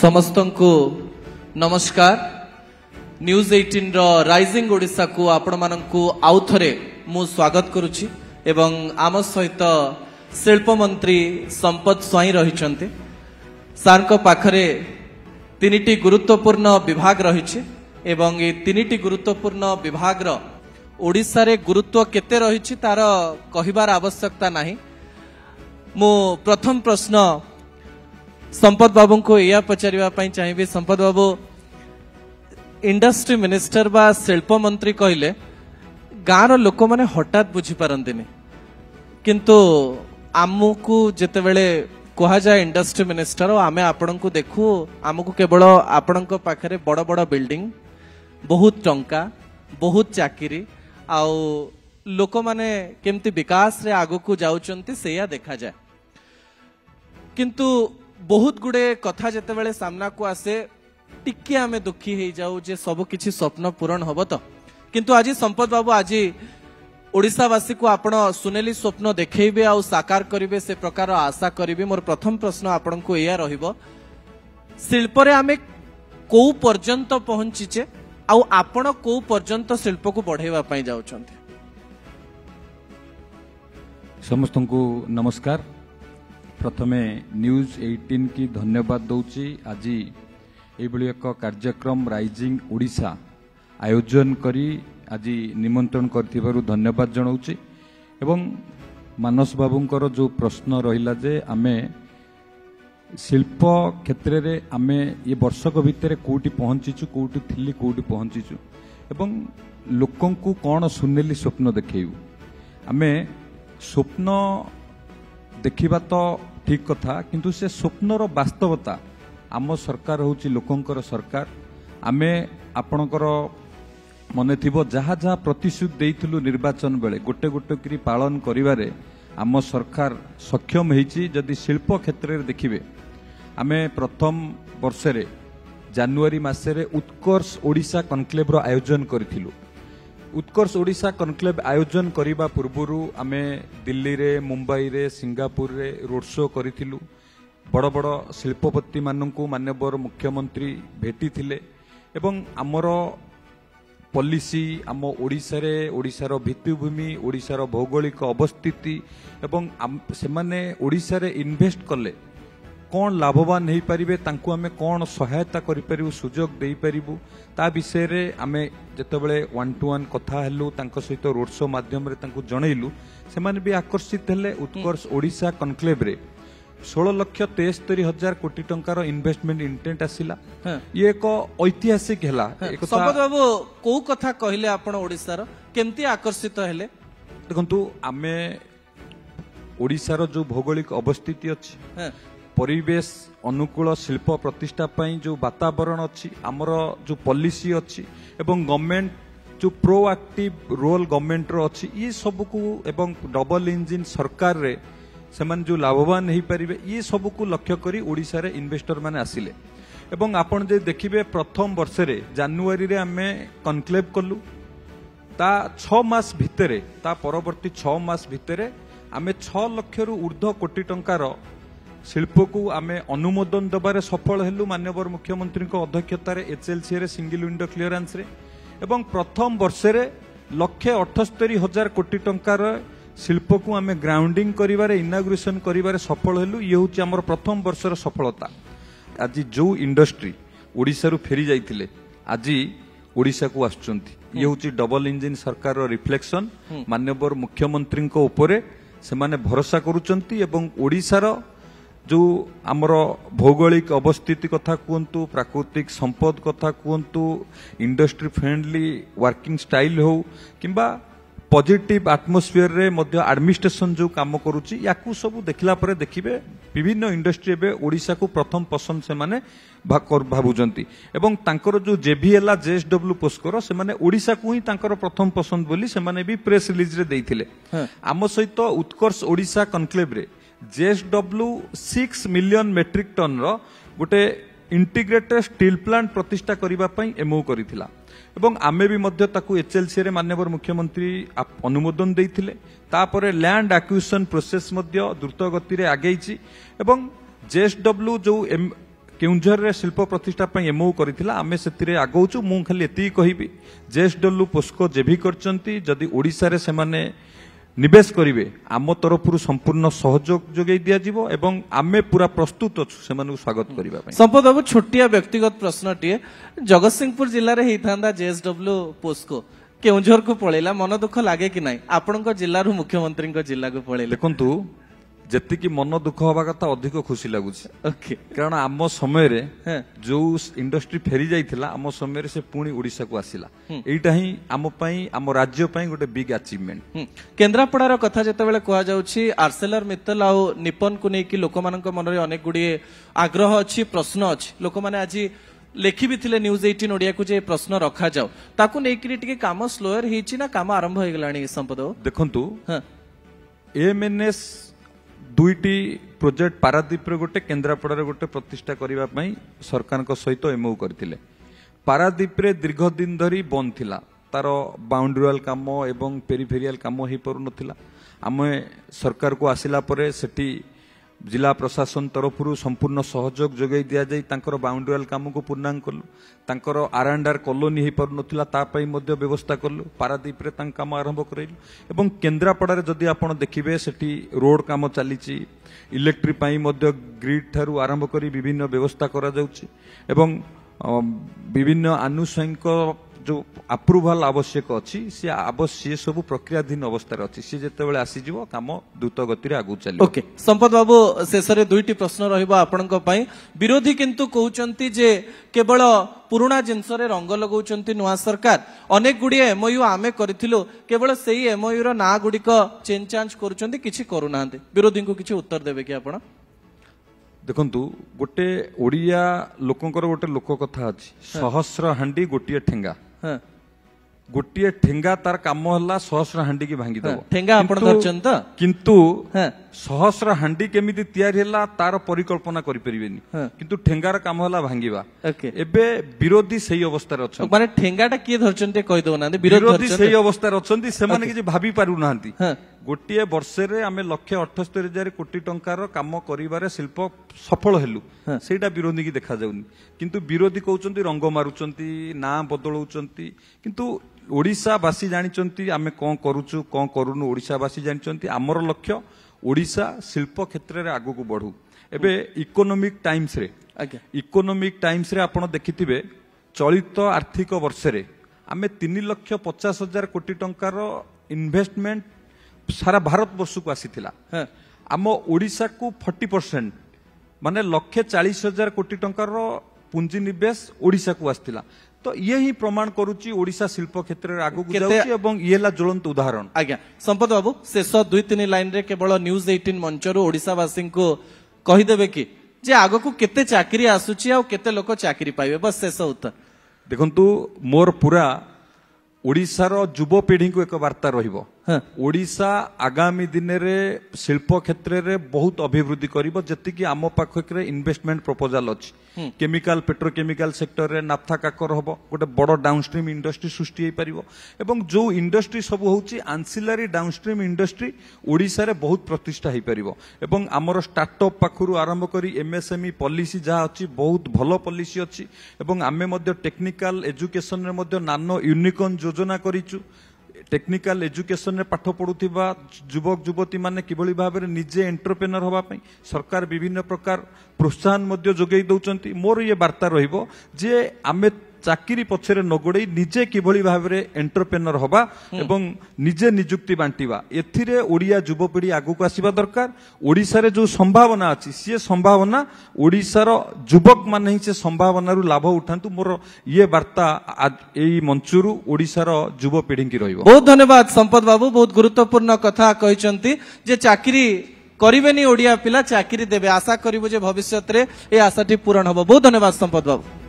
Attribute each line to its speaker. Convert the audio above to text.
Speaker 1: समस्तंकु नमस्कार। न्यूज 18 रो राइजिंग ओडिशा को आपण मानकु आउ थरे मु स्वागत करूची एवं आम सहित शिल्प मंत्री संपत स्वाई रहिचंते। सारको पाखरे तीनिटी गुरुत्वपूर्ण विभाग रहिछि एवं ए तीनिटी गुरुत्वपूर्ण विभाग रो ओडिशा रे गुरुत्व केते रहिछि तार कहिबार आवश्यकता नाही। मु प्रथम प्रश्न संपत बाबू को या पचारिबा चाहिए। संपत बाबू इंडस्ट्री मिनिस्टर बा शिल्प मंत्री कहले गाँव लोक मैंने हठात बुझी पारंतिनी, किंतु आमको जितेबले कह जाए इंडस्ट्री मिनिस्टर आमे आपण को देखू आमको केवल आपण पाखरे बड़ बड़ बिल्डिंग, बहुत टंका, बहुत चाकरी आउ लोक माने केमती विकास रे आगो को जाउचंती सेया देखा जाए। किंतु बहुत गुड़े कथा जितेबले सामना को आसे टिके आमे दुखी हो जाऊ जे सब किछि स्वप्न पूरण हब। तो किंतु आज संपत बाबू आज ओडिशावासी को आपण सुनेली स्वप्न देखैबे आ साकार करिवे से प्रकार आशा करिवे। मोर प्रथम प्रश्न आपण को एया रहिबो, शिल्प रे आमे को पर्यंत पहुंचीचे आ आपण को पर्यंत शिल्प को बढ़ेवा पई जाउछन्ते?
Speaker 2: समस्त को नमस्कार। प्रथमे न्यूज 18 की धन्यवाद दौची। आज ये एक कार्यक्रम राइजिंग ओडिशा आयोजन करी आज निमंत्रण कर धन्यवाद जनाऊँगी। एवं मानस बाबूंकर जो प्रश्न रहिला जे आमे शिल्प क्षेत्र रे आमे ये वर्षक भितर कोटी पहुंचीचु, कोटी थिली कोटी पहुंचीचु एवं लोकन को कौन सुनेली स्वप्न देखैबु। आमे स्वप्न देखिबा तो ठीक कथा, किंतु से स्वप्नर वास्तवता आम सरकार होची लोकंकर सरकार। आमे आपणकर मने थिबो जहा जहा प्रतिश्रुति देइथिलु निर्वाचन बेले गोटे गोटे करी पालन करिवारे आम सरकार सक्षम हेची। जदि शिल्प क्षेत्र रे देखिबे आमे प्रथम वर्ष रे जनवरी मासरे उत्कर्ष ओडिशा कनक्लेव रो आयोजन करथिलु। उत्कर्ष ओडिशा कनक्लेव आयोजन करिबा पूर्वरु आमे दिल्ली रे, मुंबई रे, सिंगापुर रे रोड शो करिथिलु। बड़ बड़ शिल्पपति माननकु माननीय मुख्यमंत्री भेटी थिले एवं आमर पॉलिसी आम ओडिशा रे ओडिशार भित्तिभूमि, ओडिशार भौगोलिक अवस्थिति एवं से माने ओडिशा रे इन्वेस्ट कले कौन लाभवान हो पारे, तांकु आमे कौन सहायता करिपरिबु, सुजोग देई परिबु, ता विषय रे आमे जेतेबेले 1-to-1 कथा हेलु तांको सहित रोड शो माध्यम रे तांकु जणैलु। से माने भी आकर्षित हेले। उत्कर्ष ओडिशा कनक्लेव रे 16,73,000 कोटी टंकार इन्वेस्टमेंट इंटेंट आसिला। ये एक ऐतिहासिक हेला।
Speaker 1: संपत बाबू को कथा कहले आपण ओडिसा रो केमती आकर्षित हेले?
Speaker 2: देखंतु आमे ओडिसा रो जो भौगोलिक अवस्थिति अछि, परिवेश अनुकूल शिल्प प्रतिष्ठा पाई जो वातावरण अच्छी, आमर जो पॉलिसी अच्छी एवं गवर्नमेंट जो प्रोएक्टिव रोल गवर्नमेंट रो अच्छी, ये सब को एवं डबल इंजिन सरकार रे सेमान जो लाभवान हो पारे ये सब को लक्ष्य करी ओडिशा रे इन्वेस्टर माने आसिले। एवं आपण जे देखिबे प्रथम वर्ष रे जनवरी रे आमे कनक्लेव कलु, ता 6 मास भितरे, ता परवर्ती 6 मास भितरे आमे 6 लाख रु ऊर्ध्व कोटी टंकार शिल्प को आमे अनुमोदन दबारे सफल हेलु। माननीय मुख्यमंत्री को अध्यक्षतार एचएलसी रे सिंगल विंडो क्लियरेंस रे एवं प्रथम वर्ष रे 1,78,000 कोटी टंकार शिल्प को आमे ग्राउंडिंग करिवारे, इनाग्रेशन करिवारे सफल हेलु। ये होची हमर प्रथम वर्षर सफलता। आज जो इंडस्ट्री ओडिसा रु फेरी जाइतिले आज ओडिसा को आछुचंती, ये होची डबल इंजिन सरकार रो रिफ्लेक्शन। माननीय मुख्यमंत्री को ऊपर से माने भरोसा करूचंती एवं ओडिसा रो जो आमर भौगोलिक अवस्थिति कथा कहतु, प्राकृतिक संपद कथा कहतु, इंडस्ट्री फ्रेंडली वर्किंग स्टाइल हो किंबा पॉजिटिव एटमॉस्फेयर रे मध्य एडमिनिस्ट्रेशन जो काम करूची, याकू सब देखला परे देखिबे विभिन्न इंडस्ट्री बे ओडिशा को प्रथम पसंद से माने भाबुचंती एवं तांकर जो जेभीएल जेएसडब्ल्यू पोस्कर से माने ओडिशा को ही तांकर प्रथम पसंद बोली से माने भी प्रेस रिलीज रे देइथिले। आम सहित उत्कर्ष ओडिशा कनक्लेव रे जेएसडब्ल्यू 6 मिलियन मेट्रिक टन रो गोटे इंटीग्रेटेड स्टील प्लांट प्रतिष्ठा करिबा पई एमओ करिथिला एवं आमे भी मध्य ताकू एचएलसी रे माननीय मुख्यमंत्री अनुमोदन देइथिले। तापरे लैंड एक्विजिशन प्रोसेस मध्य द्रुत गति रे आगेइची एवं जेएसडब्ल्यू जो केउंझर शिल्प प्रतिष्ठा एमओ करथिला आमे सेतिरे आगौचु मु खाली एति कहिबी जेएसडब्ल्यू पोस्को जेभी करचंती जदि ओडिसा रे सेमाने निवेश करिवे आम तरफरु संपूर्ण सहयोग जोगै दिया जिवो एवं आमे पूरा प्रस्तुत अछु सेमानु स्वागत करिबा पई।
Speaker 1: संपद बाबू छोटिया व्यक्तिगत प्रश्नटीए जगतसिंहपुर जिल्ला रे हेइथांदा जेएसडब्ल्यू पोस्को केउंझर को पळेला मन दुख लागे कि नाही आपणक जिल्ला रु मुख्यमंत्री को जिल्ला को पळेले
Speaker 2: देखंतु जेतिकी मन दुख हवा कथा अधिक खुशी लागुଛି
Speaker 1: ओके
Speaker 2: कारण आम समय रे जो इंडस्ट्री फेरी जाइथिला आम समय रे से पुणी ओडिसा को आसिला एटा ही आम पई आम राज्य पई गोटे बिग अचीवमेंट
Speaker 1: केन्द्रापड़ार कथा जेतेबेले कहा जाउछि आर्सेलर मित्तल आ निपन को नेकी लोकमानक मनरे अनेक गुडी आग्रह अछि प्रश्न अछि लोक माने आज लेखि भी थिले न्यूज 18 ओडिया को जे प्रश्न रखा जाउ ताकू नेकी टिके काम स्लोअर हिछि ना काम आरंभ होय गलानी संपद
Speaker 2: देखंतु एएमएनएस दुईटी प्रोजेक्ट पारादीप रे गोटे केन्द्रापड़ा रे गोटे प्रतिष्ठा करिबा पई सरकार को सहित एमओ करथिले पारादीप रे दीर्घ दिन धरी बंद थिला तार बाउंड्रीवाल काम एवं पेरिफेरियल काम हो पारु नथिला आमे सरकार को आसिला परे सेठी जिला प्रशासन तरफरु संपूर्ण सहयोग जोगै दिया जाई तांकर बाउंड्रीवाल काम को पूर्णांग करलु तांकर आरएंडआर कॉलोनी हे पारु नथिला ता पई मध्ये व्यवस्था करलु पारादीप रे तांका काम आरंभ करैलु एवं केन्द्रापड़ा रे जदि आपण देखिबे सेठी रोड काम चलीची इलेक्ट्रिक पई मध्ये ग्रिड थारु आरंभ करी विभिन्न व्यवस्था करा जाउची एवं विभिन्न आनुषंगिक जो अप्रूवाल आवश्यक अच्छी सी सब प्रक्रियाधीन अवस्था अच्छी सी जिते आसीज कम द्रुत गति आगू चलो।
Speaker 1: ओके संपद बाबू शेष में दुईटी प्रश्न रहिबा आपणक पई विरोधी किंतु कहउचंती जे केवल पुराना जिनस रे रंग लगौचंती नुआ सरकार अनेक गुड़िए एमओयू आमे करथिलो केवल सेही एमओयू रो ना गुड़िक चेंज चांज करूचंती किछि करूनांती विरोधी को किछि उत्तर देबे कि आपण
Speaker 2: देखंतु गोटे ओडिया लोकंकर गोटे लोक कथा अछि सहस्र हांडी गोटिए ठेंगा गोटिए ठेंगा तार काम हला सहस्र हांडी की भांगी दबो
Speaker 1: ठेंगा आपण धरचन त
Speaker 2: किंतु सहस्र हांडी केमिति तयार होला तार परिकल्पना करि परिबेनी किंतु ठेंगार काम हला भांगीबा एबे विरोधी सही अवस्था रे अछन
Speaker 1: माने ठेंगाटा की धरचन ते कहि दो ना
Speaker 2: विरोधी सही अवस्था रे अछंती से माने कि भाबी पारु नांती गोटिए वर्षे रे आमे 178,000 कोटी टंकार काम करिबारे शिल्प सफल हेलु सेटा विरोधी की देखा जाउनी किंतु विरोधी कहउचंती रंग मारुचंती ना बदलउचंती किंतु ओडिशावासी जानिचंती आमे कोन करूचु कोन करूनु ओडिशावासी जानिचंती हमर लक्ष्य ओडिशा शिल्प क्षेत्र रे आगु को बढ़ू एबे इकोनॉमिक टाइम्स रे आपण देखिथिबे चलित आर्थिक वर्ष रे आमे 3,50,000 कोटी टंकार इन्वेस्टमेंट सारा भारत वर्ष को आसीथिला आम ओडिशा को 40% माने 1,40,000 कोटी टंकार पुंजी निवेश ओडिशा को आसीथिला तो ये ही प्रमाण करूची ओडिशा शिल्प क्षेत्र रे आगु जाउची एवं येला ज्वलंत उदाहरण।
Speaker 1: आज्ञा संपद बाबू शेष 2-3 लाइन रे केवल न्यूज 18 मंचरू ओडिशा वासी को कहि देबे कि जे आगु को केते चाकरी आसुची आ केते लोक चाकरी पाइबे बस शेष उत्तर
Speaker 2: देखंतु मोर पूरा ओडिशार युवपीढ़ी को एक वार्ता रहिबो ओडिशा आगामी दिन रे शिल्प क्षेत्र रे बहुत अभिवृद्धि करिबो जति कि आम पाखरे इन्वेस्टमेंट प्रपोजल अछि केमिकल पेट्रोकेमिकल सेक्टर रे नाफ्था काकर हबो गोटे बड़ डाउनस्ट्रीम इंडस्ट्री सृष्टि हे परिबो एवं जो इंडस्ट्री सब होउची आंसिलरी डाउनस्ट्रीम इंडस्ट्री ओडिशा रे बहुत प्रतिष्ठा हे परिबो एवं हमर स्टार्टअप पाखरु आरंभ करी एमएसएमई पॉलिसी जा अछि बहुत भलो पॉलिसी अछि एवं आमे मध्ये टेक्निकल एजुकेशन रे मध्ये नानो यूनिकॉर्न योजना करिचु टेक्निकल एजुकेशन रे पाठ पढुथिबा युवक युवती माने किबळी भाबरे निजे एंटरप्रेन्योर होबा पई सरकार विभिन्न प्रकार प्रोत्साहन मध्ये जोगै दउचंती मोर ये वार्ता रहिबो जे आमे चाकरी पछरे नगोडै निजे किभଳି भाबरे एंटरप्रेन्योर होबा एवं निजे नियुक्ति बांटीबा एथिरे ओडिया युवपीढ़ी आगु को आसीबा दरकार ओडिसा रे जो संभावना अछि से संभावना ओडिसा रो युवक माने ही से संभावना रु लाभ उठांतु मोर ये वार्ता एई मंचुरु ओडिसा रो युवपीढ़ी की रहिबो।
Speaker 1: बहुत धन्यवाद संपद बाबू बहुत गुरुत्वपूर्ण कथा कहिसंती जे चाकरी करिबेनी ओडिया पिला चाकरी देबे आशा करिवो जे भविष्यत रे ए आशाटी पूर्ण हबो बहुत धन्यवाद संपद बाबू।